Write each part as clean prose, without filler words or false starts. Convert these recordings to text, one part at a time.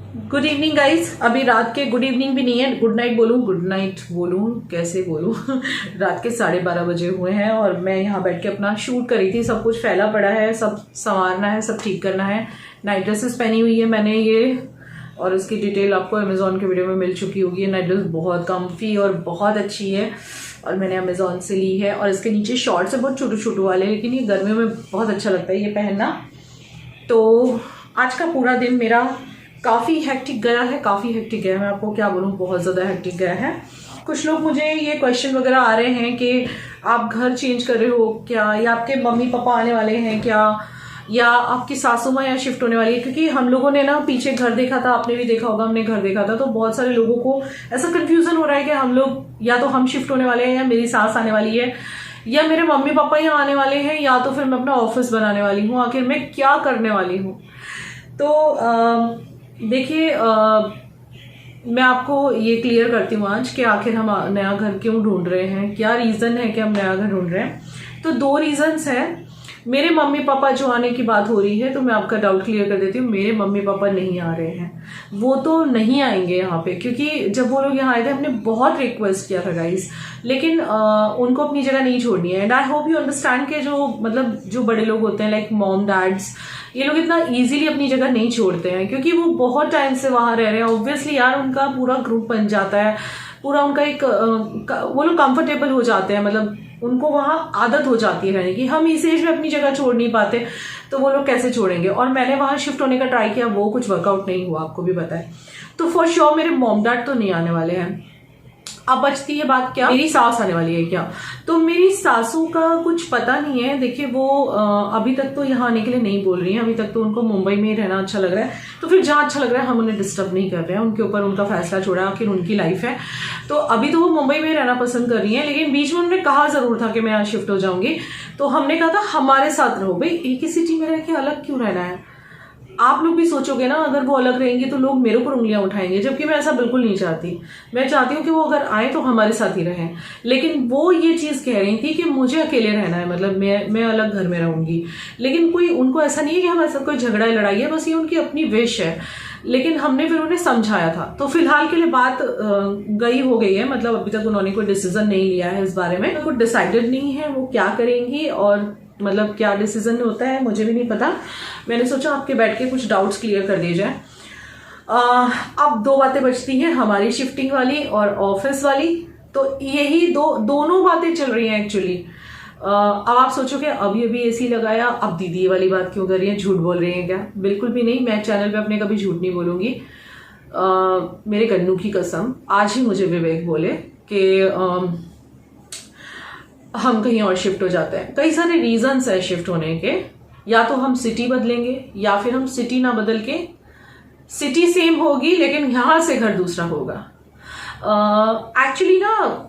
Good evening guys. अभी रात के गुड इवनिंग भी नहीं है, गुड नाइट बोलूं, गुड नाइट बोलूं, कैसे बोलूं रात के 12:30 बजे हुए हैं और मैं यहाँ बैठ के अपना शूट करी थी। सब कुछ फैला पड़ा है, सब संवारना है, सब ठीक करना है। नाइट ड्रेसेस पहनी हुई है मैंने ये, और इसकी डिटेल आपको अमेजोन के वीडियो में मिल चुकी होगी। ये नाइट ड्रेस बहुत कम्फी और बहुत अच्छी है और मैंने अमेजोन से ली है। और इसके नीचे शॉर्ट्स है बहुत छोटे छोटे वाले, लेकिन ये गर्मियों में बहुत अच्छा लगता है ये पहनना। तो आज का पूरा दिन मेरा काफ़ी हेक्टिक गया है, काफ़ी हेक्टिक गया है। मैं आपको क्या बोलूँ, बहुत ज़्यादा हेक्टिक गया है। कुछ लोग मुझे ये क्वेश्चन वगैरह आ रहे हैं कि आप घर चेंज कर रहे हो क्या, या आपके मम्मी पापा आने वाले हैं क्या, या आपकी सासू माँ यहाँ शिफ्ट होने वाली है। क्योंकि हम लोगों ने ना पीछे घर देखा था, आपने भी देखा होगा, हमने घर देखा था, तो बहुत सारे लोगों को ऐसा कन्फ्यूजन हो रहा है कि हम लोग या तो हम शिफ्ट होने वाले हैं, या मेरी सास आने वाली है, या मेरे मम्मी पापा यहाँ आने वाले हैं, या तो फिर मैं अपना ऑफिस बनाने वाली हूँ। आखिर मैं क्या करने वाली हूँ। तो देखिए, मैं आपको ये क्लियर करती हूँ आज कि आखिर हम नया घर क्यों ढूंढ रहे हैं, क्या रीज़न है कि हम नया घर ढूंढ रहे हैं। तो 2 रीज़न्स हैं। मेरे मम्मी पापा जो आने की बात हो रही है, तो मैं आपका डाउट क्लियर कर देती हूँ। मेरे मम्मी पापा नहीं आ रहे हैं, वो तो नहीं आएंगे यहाँ पे, क्योंकि जब वो लोग यहाँ आए थे हमने बहुत रिक्वेस्ट किया था गाइस, लेकिन उनको अपनी जगह नहीं छोड़नी है। And I hope you understand के जो बड़े लोग होते हैं लाइक मॉम डैड्स, ये लोग इतना इजीली अपनी जगह नहीं छोड़ते हैं, क्योंकि वो बहुत टाइम से वहां रह रहे हैं। ऑब्वियसली यार, उनका पूरा ग्रुप बन जाता है, पूरा उनका एक वो लोग कंफर्टेबल हो जाते हैं, मतलब उनको वहां आदत हो जाती है रहने की। हम इस एज में अपनी जगह छोड़ नहीं पाते, तो वो लोग कैसे छोड़ेंगे। और मैंने वहां शिफ्ट होने का ट्राई किया, वो कुछ वर्कआउट नहीं हुआ, आपको भी पता है। तो फॉर श्योर मेरे मॉम डैड तो नहीं आने वाले हैं। अब बचती है बात, क्या मेरी सास आने वाली है क्या। तो मेरी सासू का कुछ पता नहीं है। देखिए, वो अभी तक तो यहाँ आने के लिए नहीं बोल रही है, अभी तक तो उनको मुंबई में ही रहना अच्छा लग रहा है। तो फिर जहाँ अच्छा लग रहा है हम उन्हें डिस्टर्ब नहीं कर रहे हैं, उनके ऊपर उनका फैसला छोड़ा, आखिर उनकी लाइफ है। तो अभी तो वो मुंबई में रहना पसंद कर रही है, लेकिन बीच में उन्होंने कहा जरूर था कि मैं यहाँ शिफ्ट हो जाऊंगी। तो हमने कहा था हमारे साथ रहो। भाई, एक ही सिटी में रह के अलग क्यों रहना है। आप लोग भी सोचोगे ना, अगर वो अलग रहेंगे तो लोग मेरे ऊपर उंगलियां उठाएंगे, जबकि मैं ऐसा बिल्कुल नहीं चाहती। मैं चाहती हूँ कि वो अगर आए तो हमारे साथ ही रहें। लेकिन वो ये चीज कह रही थी कि मुझे अकेले रहना है, मतलब मैं अलग घर में रहूंगी। लेकिन कोई उनको ऐसा नहीं है कि हमारे साथ कोई झगड़ा लड़ाई है, बस ये उनकी अपनी विश है। लेकिन हमने फिर उन्हें समझाया था। तो फिलहाल के लिए बात गई हो गई है, मतलब अभी तक उन्होंने कोई डिसीजन नहीं लिया है इस बारे में, कुछ डिसाइडेड नहीं है वो क्या करेंगी, और मतलब क्या डिसीजन होता है मुझे भी नहीं पता। मैंने सोचा आपके बैठ के कुछ डाउट्स क्लियर कर दिए जाए। अब 2 बातें बचती हैं, हमारी शिफ्टिंग वाली और ऑफिस वाली। तो यही दोनों बातें चल रही हैं एक्चुअली। अब आप सोचोगे अभी अभी एसी लगाया, अब दीदी ये वाली बात क्यों कर रही है, झूठ बोल रही है क्या। बिल्कुल भी नहीं, मैं चैनल पे अपने कभी झूठ नहीं बोलूंगी। मेरे गन्नू की कसम, आज ही मुझे विवेक बोले कि हम कहीं और शिफ्ट हो जाते हैं। कई सारे रीजंस है शिफ्ट होने के, या तो हम सिटी बदलेंगे, या फिर हम सिटी ना बदल के, सिटी सेम होगी लेकिन यहां से घर दूसरा होगा। एक्चुअली ना,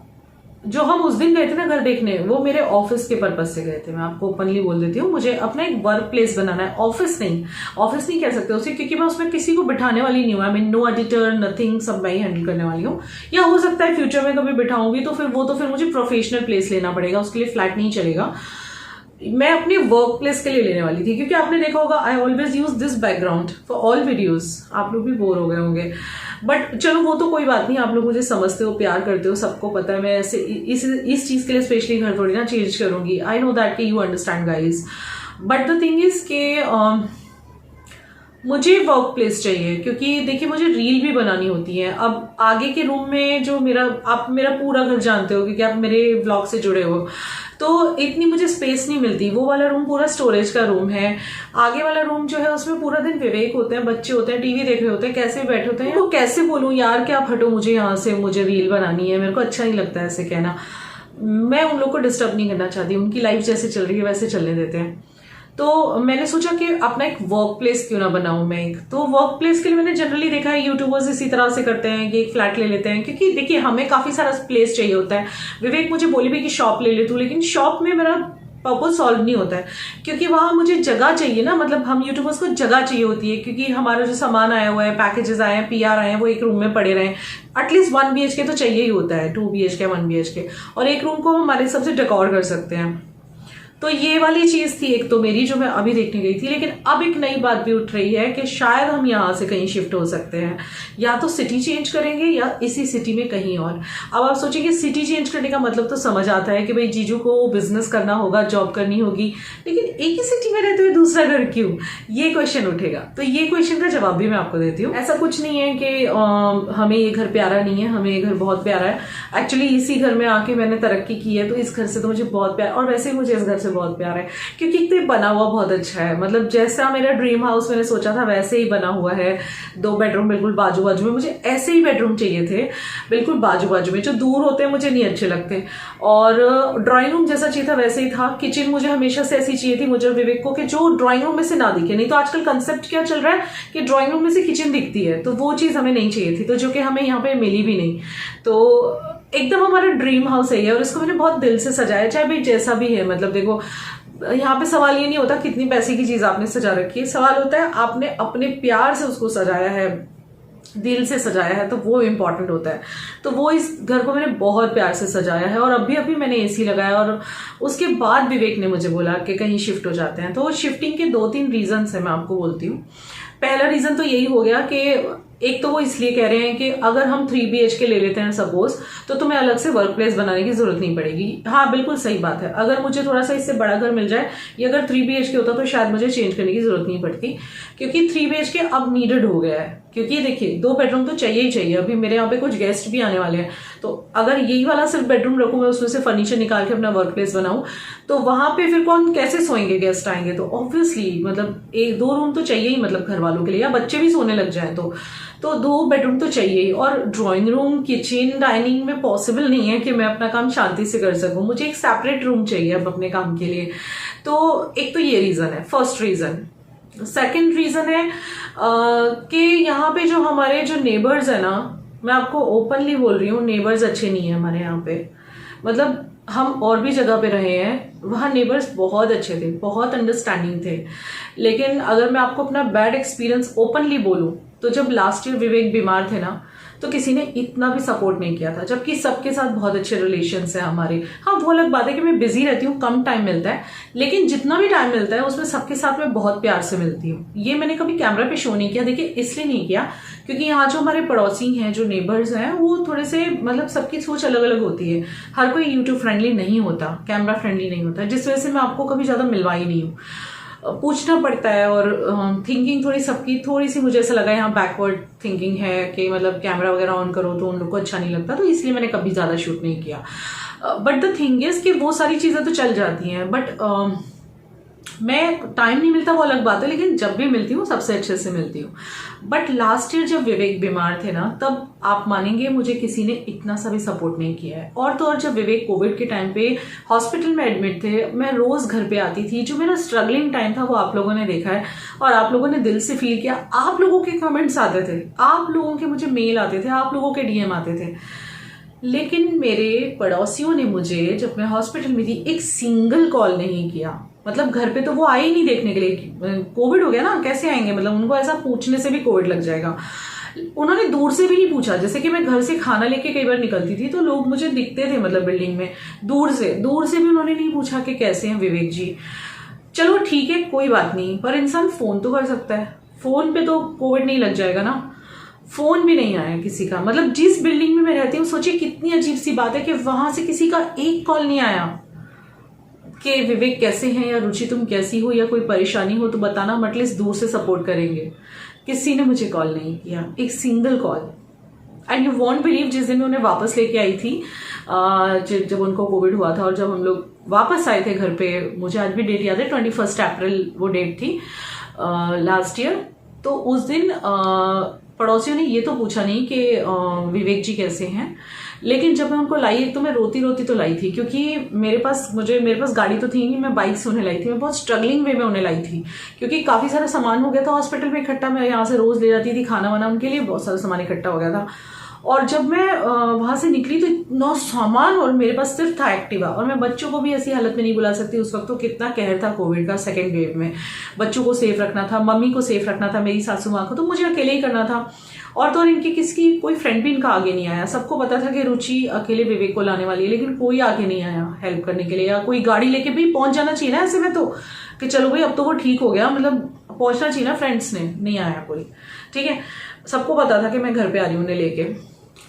जो हम उस दिन गए थे ना घर देखने, वो मेरे ऑफिस के पर्पज से गए थे। मैं आपको ओपनली बोल देती हूँ, मुझे अपना एक वर्क प्लेस बनाना है। ऑफिस नहीं कह सकते उसे, क्योंकि मैं उसमें किसी को बिठाने वाली नहीं हूँ। I mean no editor, nothing, सब मैं ही हैंडल करने वाली हूँ। या हो सकता है फ्यूचर में कभी बिठाऊंगी, तो फिर मुझे प्रोफेशनल प्लेस लेना पड़ेगा, उसके लिए फ्लैट नहीं चलेगा। मैं अपने वर्क प्लेस के लिए लेने वाली थी, क्योंकि आपने देखा होगा I always use this background for all videos. आप लोग भी बोर हो गए होंगे, बट चलो वो तो कोई बात नहीं। आप लोग मुझे समझते हो, प्यार करते हो, सबको पता है। मैं ऐसे इस चीज के लिए स्पेशली घर थोड़ी ना चेंज करूंगी। आई नो दैट कि you understand guys, but the thing is के मुझे वर्क प्लेस चाहिए, क्योंकि देखिए मुझे रील भी बनानी होती है। अब आगे के रूम में जो आप मेरा पूरा घर जानते हो, क्योंकि आप मेरे व्लॉग से जुड़े हो, तो इतनी मुझे स्पेस नहीं मिलती। वो वाला रूम पूरा स्टोरेज का रूम है। आगे वाला रूम जो है उसमें पूरा दिन विवेक होते हैं, बच्चे होते हैं, टीवी देख रहे होते हैं, कैसे बैठे होते हैं। वो कैसे बोलूं यार कि आप हटो मुझे यहाँ से, मुझे रील बनानी है। मेरे को अच्छा नहीं लगता है ऐसे कहना। मैं उन लोग को डिस्टर्ब नहीं करना चाहती, उनकी लाइफ जैसे चल रही है वैसे चलने देते हैं। तो मैंने सोचा कि अपना एक वर्क प्लेस क्यों ना बनाऊं मैं एक। तो वर्क प्लेस के लिए मैंने जनरली देखा है यूट्यूबर्स इसी तरह से करते हैं कि एक फ्लैट ले लेते हैं, क्योंकि देखिए हमें काफी सारा प्लेस चाहिए होता है। विवेक मुझे बोली भी कि शॉप ले ले तू, लेकिन शॉप में मेरा पर्पज सॉल्व नहीं होता है, क्योंकि वहां मुझे जगह चाहिए ना। मतलब हम यूट्यूबर्स को जगह चाहिए होती है, क्योंकि हमारा जो सामान आया हुआ है, पैकेजेस आए हैं, PR आए हैं, वो एक रूम में पड़े रहे। एटलीस्ट 1 BHK तो चाहिए ही होता है, 2 BHK 1 BHK, और एक रूम को हम हमारे हिसाब से डेकोर कर सकते हैं। तो ये वाली चीज थी एक तो मेरी, जो मैं अभी देखने गई थी। लेकिन अब एक नई बात भी उठ रही है कि शायद हम यहाँ से कहीं शिफ्ट हो सकते हैं, या तो सिटी चेंज करेंगे या इसी सिटी में कहीं और। अब आप सोचेंगे सिटी चेंज करने का मतलब तो समझ आता है कि भाई जीजू को बिजनेस करना होगा, जॉब करनी होगी, लेकिन एक ही सिटी में रहते हुए दूसरा घर क्यों, ये क्वेश्चन उठेगा। तो ये क्वेश्चन का जवाब भी मैं आपको देती हूँ। ऐसा कुछ नहीं है कि हमें ये घर प्यारा नहीं है, हमें ये घर बहुत प्यारा है। एक्चुअली इसी घर में आके मैंने तरक्की की है, तो इस घर से तो मुझे बहुत प्यार, और वैसे ही मुझे इस घर से बहुत प्यार है, क्योंकि एक तो बना हुआ बहुत अच्छा है। मतलब जैसा मेरा ड्रीम हाउस मैंने सोचा था वैसे ही बना हुआ है। 2 बेडरूम बिल्कुल बाजू बाजू में, मुझे ऐसे ही बेडरूम चाहिए थे, बिल्कुल बाजू बाजू में। जो दूर होते हैं मुझे नहीं अच्छे लगते। और ड्राइंग रूम जैसा चाहिए था वैसे ही था। किचन मुझे हमेशा से ऐसी चाहिए थी, मुझे और विवेक को, कि जो ड्राइंग रूम में से ना दिखे। नहीं तो आजकल कंसेप्ट क्या चल रहा है कि ड्राइंग रूम में से किचन दिखती है, तो वो चीज हमें नहीं चाहिए थी, तो जो कि हमें यहाँ पे मिली भी नहीं। तो एकदम हमारा ड्रीम हाउस है और इसको मैंने बहुत दिल से सजाया, चाहे भाई जैसा भी है। मतलब देखो, यहाँ पे सवाल ये नहीं होता कितनी पैसे की चीज आपने सजा रखी है, सवाल होता है आपने अपने प्यार से उसको सजाया है, दिल से सजाया है, तो वो इम्पोर्टेंट होता है। तो वो इस घर को मैंने बहुत प्यार से सजाया है। और अभी मैंने एसी लगाया, और उसके बाद विवेक ने मुझे बोला कि कहीं शिफ्ट हो जाते हैं। तो शिफ्टिंग के 2-3 रीजन है, मैं आपको बोलती हूँ। पहला रीजन तो यही हो गया कि एक तो वो इसलिए कह रहे हैं कि अगर हम 3 BHK ले लेते हैं सपोज, तो तुम्हें अलग से वर्क प्लेस बनाने की जरूरत नहीं पड़ेगी। हाँ, बिल्कुल सही बात है। अगर मुझे थोड़ा सा इससे बड़ा घर मिल जाए, या अगर 3 BHK होता तो शायद मुझे चेंज करने की जरूरत नहीं पड़ती, क्योंकि 3 BHK अब नीडेड हो गया है। क्योंकि देखिए 2 बेडरूम तो चाहिए ही चाहिए। अभी मेरे यहाँ पे कुछ गेस्ट भी आने वाले हैं, तो अगर यही वाला सिर्फ बेडरूम रखूँ, मैं उसमें से फर्नीचर निकाल के अपना वर्क प्लेस बनाऊँ, तो वहां पे फिर कौन कैसे सोएंगे, गेस्ट आएंगे तो ऑब्वियसली मतलब 1-2 रूम तो चाहिए ही, मतलब घर वालों के लिए, या बच्चे भी सोने लग जाए तो 2 बेडरूम तो चाहिए ही। और ड्राइंग रूम, किचन, डाइनिंग में पॉसिबल नहीं है कि मैं अपना काम शांति से कर सकूं। मुझे एक सेपरेट रूम चाहिए अब अपने काम के लिए। तो एक तो ये रीजन है, फर्स्ट रीजन। सेकंड रीजन है कि यहाँ पे जो हमारे जो नेबर्स है ना, मैं आपको ओपनली बोल रही हूँ, नेबर्स अच्छे नहीं है हमारे यहाँ पे। मतलब हम और भी जगह पे रहे हैं, वहाँ नेबर्स बहुत अच्छे थे, बहुत अंडरस्टैंडिंग थे। लेकिन अगर मैं आपको अपना बैड एक्सपीरियंस ओपनली बोलूं, तो जब लास्ट ईयर विवेक बीमार थे ना, तो किसी ने इतना भी सपोर्ट नहीं किया था, जबकि सबके साथ बहुत अच्छे रिलेशंस हैं हमारे। हाँ, वो अलग बात है कि मैं बिजी रहती हूँ, कम टाइम मिलता है, लेकिन जितना भी टाइम मिलता है उसमें सबके साथ मैं बहुत प्यार से मिलती हूँ। ये मैंने कभी कैमरा पे शो नहीं किया। देखिए इसलिए नहीं किया क्योंकि यहाँ जो हमारे पड़ोसी हैं, जो नेबर्स हैं, वो थोड़े से मतलब सबकी सोच अलग अलग होती है। हर कोई यूट्यूब फ्रेंडली नहीं होता, कैमरा फ्रेंडली नहीं होता, जिस वजह से मैं आपको कभी ज्यादा मिलवाई नहीं हूँ। पूछना पड़ता है, और थिंकिंग थोड़ी सबकी थोड़ी सी मुझे ऐसा लगा यहाँ बैकवर्ड थिंकिंग है कि मतलब कैमरा वगैरह ऑन करो तो उन लोग को अच्छा नहीं लगता, तो इसलिए मैंने कभी ज्यादा शूट नहीं किया। बट द थिंग इज कि वो सारी चीजें तो चल जाती हैं, बट मैं टाइम नहीं मिलता वो अलग बात है, लेकिन जब भी मिलती हूँ सबसे अच्छे से मिलती हूँ। बट लास्ट ईयर जब विवेक बीमार थे ना, तब आप मानेंगे मुझे किसी ने इतना सा भी सपोर्ट नहीं किया है। और तो और जब विवेक कोविड के टाइम पे हॉस्पिटल में एडमिट थे, मैं रोज घर पे आती थी। जो मेरा स्ट्रगलिंग टाइम था वो आप लोगों ने देखा है, और आप लोगों ने दिल से फील किया। आप लोगों के कमेंट्स आते थे, आप लोगों के मुझे मेल आते थे, आप लोगों के DM आते थे। लेकिन मेरे पड़ोसियों ने मुझे, जब मैं हॉस्पिटल में थी, एक सिंगल कॉल नहीं किया। मतलब घर पे तो वो आए ही नहीं देखने के लिए, कोविड हो गया ना, कैसे आएंगे। मतलब उनको ऐसा पूछने से भी कोविड लग जाएगा। उन्होंने दूर से भी नहीं पूछा। जैसे कि मैं घर से खाना लेके कई बार निकलती थी तो लोग मुझे दिखते थे, मतलब बिल्डिंग में, दूर से भी उन्होंने नहीं पूछा कि कैसे हैं विवेक जी। चलो ठीक है, कोई बात नहीं, पर इंसान फोन तो कर सकता है। फोन पे तो कोविड नहीं लग जाएगा ना। फोन भी नहीं आया किसी का। मतलब जिस बिल्डिंग में मैं रहती हूँ, सोचिए कितनी अजीब सी बात है कि वहां से किसी का एक कॉल नहीं आया कि विवेक कैसे हैं, या रुचि तुम कैसी हो, या कोई परेशानी हो तो बताना, मटलिस्ट दूर से सपोर्ट करेंगे। किसी ने मुझे कॉल नहीं किया, एक single call. And you won't believe, जिस दिन उन्हें वापस लेके आई थी, जब उनको कोविड हुआ था, और जब हम लोग वापस आए थे घर पे, मुझे आज भी डेट याद है, 21 अप्रैल वो डेट थी लास्ट ईयर। तो उस दिन पड़ोसियों ने ये तो पूछा नहीं कि विवेक जी कैसे हैं, लेकिन जब मैं उनको लाई, तो मैं रोती रोती तो लाई थी, क्योंकि मेरे पास गाड़ी तो थी नहीं, मैं बाइक से उन्हें लाई थी। मैं बहुत स्ट्रगलिंग वे में उन्हें लाई थी, क्योंकि काफी सारा सामान हो गया था हॉस्पिटल में इकट्ठा। मैं यहाँ से रोज ले जाती थी खाना वाना उनके लिए, बहुत सारा सामान इकट्ठा हो गया था। और जब मैं वहां से निकली तो इतना सामान, और मेरे पास सिर्फ था एक्टिवा। और मैं बच्चों को भी ऐसी हालत में नहीं बुला सकती। उस वक्त तो कितना कहर था कोविड का, सेकेंड वेव में बच्चों को सेफ रखना था, मम्मी को सेफ रखना था, मेरी सासू माँ को, तो मुझे अकेले ही करना था। और तो और इनकी किसकी कोई फ्रेंड भी इनका आगे नहीं आया। सबको पता था कि रुचि अकेले विवेक को लाने वाली है, लेकिन कोई आगे नहीं आया हेल्प करने के लिए, या कोई गाड़ी लेके भी पहुंच जाना चाहिए ना ऐसे में तो, कि चलो भाई अब तो वो ठीक हो गया, मतलब पहुंचना चाहिए ना, फ्रेंड्स ने नहीं आया कोई। ठीक है, सबको पता था कि मैं घर पे आ रही हूँ उन्हें लेके।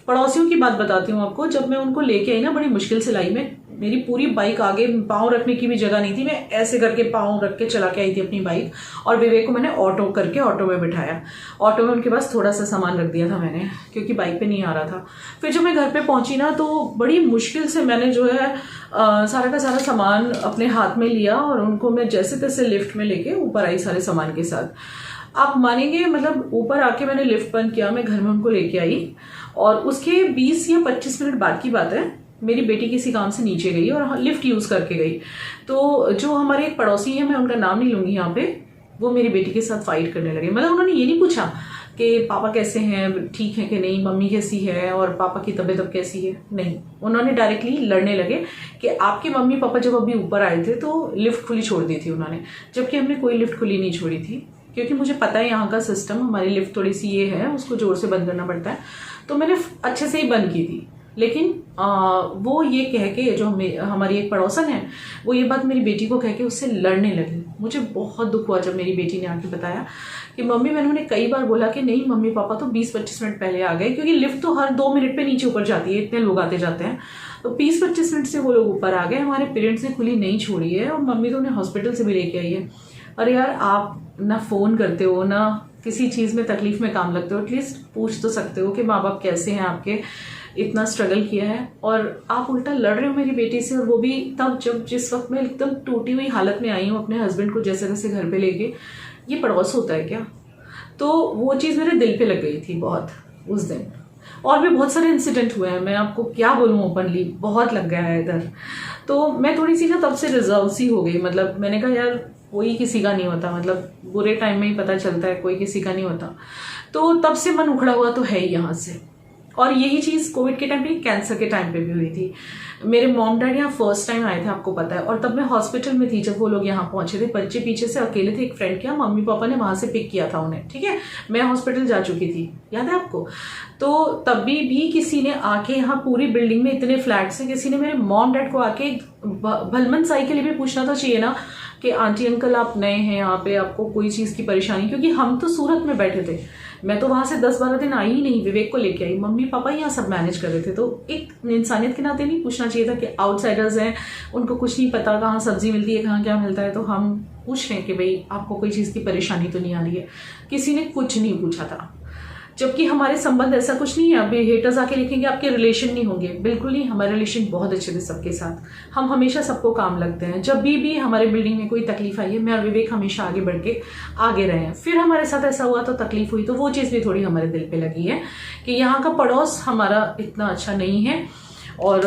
पड़ोसियों की बात बताती हूँ आपको, जब मैं उनको लेके आई ना, बड़ी मुश्किल से लाई मैं, मेरी पूरी बाइक आगे पाँव रखने की भी जगह नहीं थी, मैं ऐसे करके पाँव रख के चला के आई थी अपनी बाइक, और विवेक को मैंने ऑटो करके ऑटो में बिठाया। ऑटो में उनके पास थोड़ा सा सामान रख दिया था मैंने, क्योंकि बाइक पे नहीं आ रहा था। फिर जब मैं घर पे पहुंची ना, तो बड़ी मुश्किल से मैंने जो है सारा का सारा सामान अपने हाथ में लिया, और उनको मैं जैसे तैसे लिफ्ट में लेके ऊपर आई सारे सामान के साथ। आप मानेंगे, मतलब ऊपर आके मैंने लिफ्ट बंद किया, मैं घर में उनको लेके आई, और उसके 20 या 25 मिनट बाद की बात है, मेरी बेटी किसी काम से नीचे गई और लिफ्ट यूज करके गई। तो जो हमारे एक पड़ोसी है, मैं उनका नाम नहीं लूंगी यहाँ पे, वो मेरी बेटी के साथ फाइट करने लगे। मतलब उन्होंने ये नहीं पूछा कि पापा कैसे हैं, ठीक है कि नहीं, मम्मी कैसी है, और पापा की तबीयत अब कैसी है, नहीं, उन्होंने डायरेक्टली लड़ने लगे कि आपके मम्मी पापा जब अभी ऊपर आए थे तो लिफ्ट खुली छोड़ दी थी उन्होंने, जबकि हमने कोई लिफ्ट खुली नहीं छोड़ी थी। क्योंकि मुझे पता है यहाँ का सिस्टम, हमारी लिफ्ट थोड़ी सी ये है, उसको जोर से बंद करना पड़ता है, तो मैंने अच्छे से ही बंद की थी। लेकिन वो ये कह के, जो हमारी एक पड़ोसन है, वो ये बात मेरी बेटी को कह के उससे लड़ने लगी। मुझे बहुत दुख हुआ जब मेरी बेटी ने आके बताया कि मम्मी, मैंने उन्हें कई बार बोला कि नहीं, मम्मी पापा तो 20-25 मिनट पहले आ गए, क्योंकि लिफ्ट तो हर 2 मिनट पे नीचे ऊपर जाती है, इतने लोग आते जाते हैं, तो 20-25 मिनट से वो लोग ऊपर आ गए, हमारे पेरेंट्स ने खुली नहीं छोड़ी है, और मम्मी तो उन्हें हॉस्पिटल से भी लेके आई है। अरे यार, आप ना फोन करते हो, ना किसी चीज में तकलीफ में काम लगते हो, एटलीस्ट पूछ तो सकते हो कि माँ बाप कैसे हैं आपके, इतना स्ट्रगल किया है, और आप उल्टा लड़ रहे हो मेरी बेटी से, और वो भी तब जब जिस वक्त मैं एकदम टूटी हुई हालत में आई हूँ अपने हस्बैंड को जैसे तैसे घर पे लेके। ये पड़ोस होता है क्या? तो वो चीज़ मेरे दिल पे लग गई थी बहुत उस दिन। और भी बहुत सारे इंसिडेंट हुए हैं, मैं आपको क्या बोलूँ, ओपनली बहुत लग गया है इधर। तो मैं थोड़ी सी ना तब से रिजर्व सी हो गई, मतलब मैंने कहा यार कोई किसी का नहीं होता, मतलब बुरे टाइम में ही पता चलता है कोई किसी का नहीं होता। तो तब से मन उखड़ा हुआ तो है ही यहाँ से। और यही चीज़ कोविड के टाइम पे, कैंसर के टाइम पे भी हुई थी। मेरे मॉम डैड यहाँ फर्स्ट टाइम आए थे, आपको पता है, और तब मैं हॉस्पिटल में थी जब वो लोग यहाँ पहुंचे थे। बच्चे पीछे से अकेले थे, एक फ्रेंड के, मम्मी पापा ने वहां से पिक किया था उन्हें, ठीक है, मैं हॉस्पिटल जा चुकी थी, याद है आपको। तो तभी भी किसी ने आके, यहाँ पूरी बिल्डिंग में इतने फ्लैट्स हैं, किसी ने मेरे मॉम डैड को आके भलमन साई के लिए भी पूछना तो चाहिए ना कि आंटी अंकल आप नए हैं यहाँ पे, आपको कोई चीज़ की परेशानी, क्योंकि हम तो सूरत में बैठे थे, मैं तो वहां से 10-12 दिन आई ही नहीं, विवेक को लेके आई, मम्मी पापा यहाँ सब मैनेज कर रहे थे। तो एक इंसानियत के नाते नहीं पूछना चाहिए था कि आउटसाइडर्स हैं, उनको कुछ नहीं पता कहाँ सब्जी मिलती है, कहाँ क्या मिलता है, तो हम पूछ रहे हैं कि भाई आपको कोई चीज़ की परेशानी तो नहीं आ रही है। किसी ने कुछ नहीं पूछा था, जबकि हमारे संबंध ऐसा कुछ नहीं है। अभी हेटर्स आके लिखेंगे आपके रिलेशन नहीं होंगे, बिल्कुल नहीं, हमारे रिलेशन बहुत अच्छे थे सबके साथ, हम हमेशा सबको काम लगते हैं। जब भी हमारे बिल्डिंग में कोई तकलीफ आई है, मैं और विवेक हमेशा आगे बढ़ के आगे रहे हैं। फिर हमारे साथ ऐसा हुआ तो तकलीफ हुई, तो वो चीज़ भी थोड़ी हमारे दिल पे लगी है कि यहाँ का पड़ोस हमारा इतना अच्छा नहीं है, और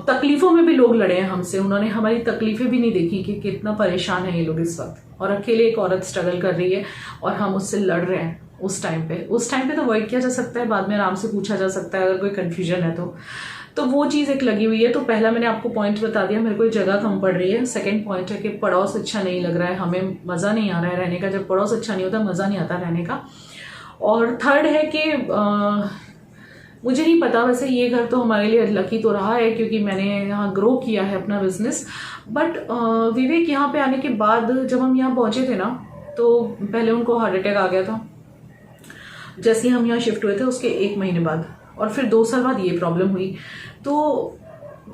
तकलीफों में भी लोग लड़े हैं हमसे, उन्होंने हमारी तकलीफें भी नहीं देखी कि कितना परेशान है ये लोग इस वक्त, और अकेले एक औरत स्ट्रगल कर रही है और हम उससे लड़ रहे हैं। उस टाइम पे तो अवॉइड किया जा सकता है, बाद में आराम से पूछा जा सकता है अगर कोई कंफ्यूजन है तो वो चीज़ एक लगी हुई है। तो पहला मैंने आपको पॉइंट बता दिया, मेरे को जगह कम पड़ रही है। सेकंड पॉइंट है कि पड़ोस अच्छा नहीं लग रहा है, हमें मज़ा नहीं आ रहा है रहने का, जब पड़ोस अच्छा नहीं होता मज़ा नहीं आता रहने का। और थर्ड है कि मुझे नहीं पता, वैसे ये घर तो हमारे लिए लकी तो रहा है क्योंकि मैंने यहाँ ग्रो किया है अपना बिजनेस, बट विवेक यहाँ पे आने के बाद जब हम यहाँ पहुँचे थे ना, तो पहले उनको हार्ट अटैक आ गया था जैसे ही हम यहाँ शिफ्ट हुए थे, उसके 1 महीने बाद, और फिर 2 साल बाद ये प्रॉब्लम हुई। तो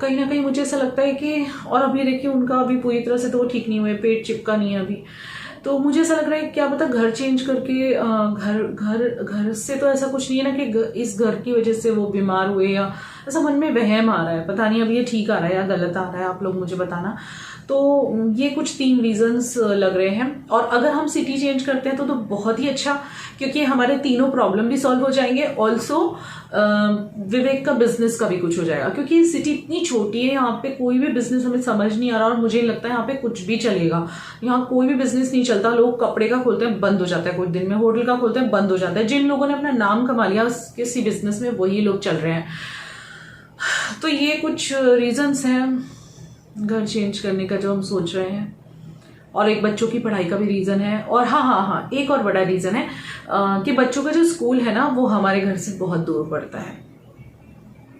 कहीं ना कहीं मुझे ऐसा लगता है कि, और अभी देखिए उनका अभी पूरी तरह से तो वो ठीक नहीं हुए, पेट चिपका नहीं है अभी, तो मुझे ऐसा लग रहा है क्या पता घर चेंज करके घर से तो ऐसा कुछ नहीं है ना कि इस घर की वजह से वो बीमार हुए, या ऐसा मन में वहम आ रहा है, पता नहीं अब ये ठीक आ रहा है या गलत आ रहा है, आप लोग मुझे बताना। तो ये कुछ 3 रीजंस लग रहे हैं, और अगर हम सिटी चेंज करते हैं तो बहुत ही अच्छा, क्योंकि हमारे तीनों प्रॉब्लम भी सॉल्व हो जाएंगे, ऑल्सो विवेक का बिजनेस का भी कुछ हो जाएगा, क्योंकि सिटी इतनी छोटी है, यहाँ पे कोई भी बिजनेस हमें समझ नहीं आ रहा, और मुझे लगता है यहाँ पे कुछ भी चलेगा, यहाँ कोई भी बिजनेस नहीं चलता। लोग कपड़े का खोलते हैं बंद हो जाता है कुछ दिन में, होटल का खोलते हैं बंद हो जाता है, जिन लोगों ने अपना नाम कमा लिया किसी बिजनेस में वही लोग चल रहे हैं। तो ये कुछ रीजंस हैं घर चेंज करने का जो हम सोच रहे हैं। और एक बच्चों की पढ़ाई का भी रीज़न है। और हाँ, एक और बड़ा रीज़न है कि बच्चों का जो स्कूल है ना वो हमारे घर से बहुत दूर पड़ता है।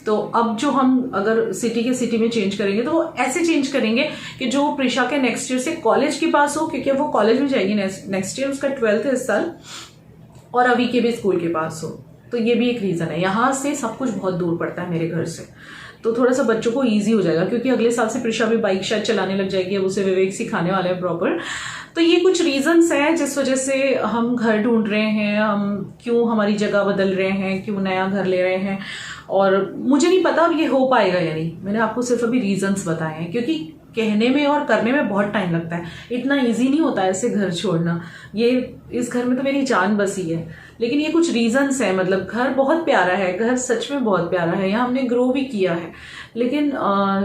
तो अब जो हम अगर सिटी में चेंज करेंगे तो वो ऐसे चेंज करेंगे कि जो प्रिशा के नेक्स्ट ईयर से कॉलेज के पास हो, क्योंकि वो कॉलेज में जाएगी नेक्स्ट ईयर, उसका 12th है इस साल, और अभी के भी स्कूल के पास हो। तो ये भी एक रीज़न है। यहाँ से सब कुछ बहुत दूर पड़ता है मेरे घर से, तो थोड़ा सा बच्चों को ईजी हो जाएगा, क्योंकि अगले साल से प्रिशा भी बाइक शायद चलाने लग जाएगी, अब उसे विवेक सिखाने वाले हैं प्रॉपर। तो ये कुछ रीजंस हैं जिस वजह से हम घर ढूंढ रहे हैं, हम क्यों हमारी जगह बदल रहे हैं, क्यों नया घर ले रहे हैं। और मुझे नहीं पता अब ये हो पाएगा या नहीं, मैंने आपको सिर्फ अभी रीजंस बताए हैं, क्योंकि कहने में और करने में बहुत टाइम लगता है। इतना इजी नहीं होता ऐसे घर छोड़ना। ये इस घर में तो मेरी जान बसी है, लेकिन ये कुछ रीजंस है। मतलब घर बहुत प्यारा है, घर सच में बहुत प्यारा है, यहाँ हमने ग्रो भी किया है, लेकिन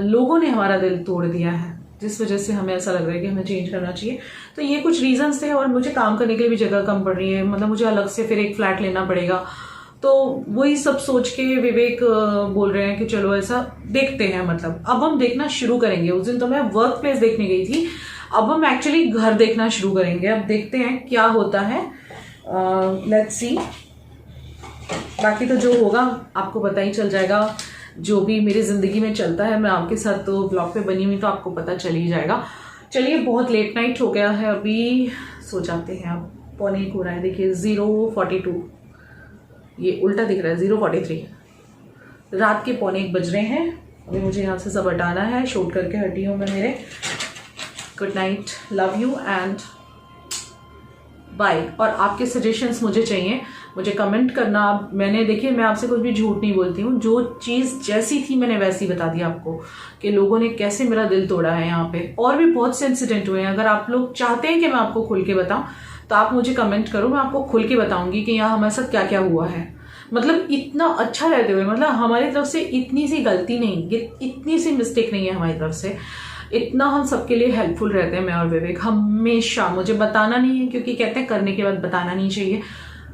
लोगों ने हमारा दिल तोड़ दिया है, जिस वजह से हमें ऐसा लग रहा है कि हमें चेंज करना चाहिए। तो ये कुछ रीजंस थे। और मुझे काम करने के लिए भी जगह कम पड़ रही है, मतलब मुझे अलग से फिर एक फ्लैट लेना पड़ेगा। तो वही सब सोच के विवेक बोल रहे हैं कि चलो ऐसा देखते हैं। मतलब अब हम देखना शुरू करेंगे। उस दिन तो मैं वर्क प्लेस देखने गई थी, अब हम एक्चुअली घर देखना शुरू करेंगे। अब देखते हैं क्या होता है, लेट्स सी। बाकी तो जो होगा आपको पता ही चल जाएगा। जो भी मेरी ज़िंदगी में चलता है मैं आपके साथ तो ब्लॉग पे बनी हुई, तो आपको पता चल ही जाएगा। चलिए, बहुत लेट नाइट हो गया है, अभी सो जाते हैं। अब 1:15 हो रहा है, देखिए 0:42, ये उल्टा दिख रहा है 0:43, रात के 1:15 बज रहे हैं। अभी मुझे यहाँ से सब हटाना है, शूट करके हटी हूँ मैं मेरे। Good night, love you and bye. और आपके सजेशंस मुझे चाहिए, मुझे कमेंट करना। मैंने देखिए, मैं आपसे कुछ भी झूठ नहीं बोलती हूँ, जो चीज़ जैसी थी मैंने वैसी बता दी आपको, कि लोगों ने कैसे मेरा दिल तोड़ा है यहाँ पे। और भी बहुत से इंसिडेंट हुए हैं। अगर आप लोग चाहते हैं कि मैं आपको खुल के बताऊँ तो आप मुझे कमेंट करो, मैं आपको खुल के बताऊंगी कि यहाँ हमारे साथ क्या क्या हुआ है। मतलब इतना अच्छा रहते हुए, मतलब हमारी तरफ से इतनी सी गलती नहीं, इतनी सी मिस्टेक नहीं है हमारी तरफ से। इतना हम सबके लिए हेल्पफुल रहते हैं, मैं और विवेक हमेशा। मुझे बताना नहीं है, क्योंकि कहते हैं करने के बाद बताना नहीं चाहिए।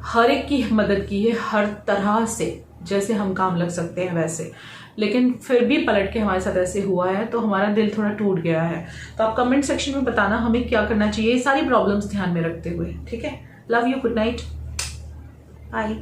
हर एक की मदद की है, हर तरह से, जैसे हम काम लग सकते हैं वैसे। लेकिन फिर भी पलट के हमारे साथ ऐसे हुआ है, तो हमारा दिल थोड़ा टूट गया है। तो आप कमेंट सेक्शन में बताना हमें क्या करना चाहिए, ये सारी प्रॉब्लम्स ध्यान में रखते हुए। ठीक है, love you, good night, bye.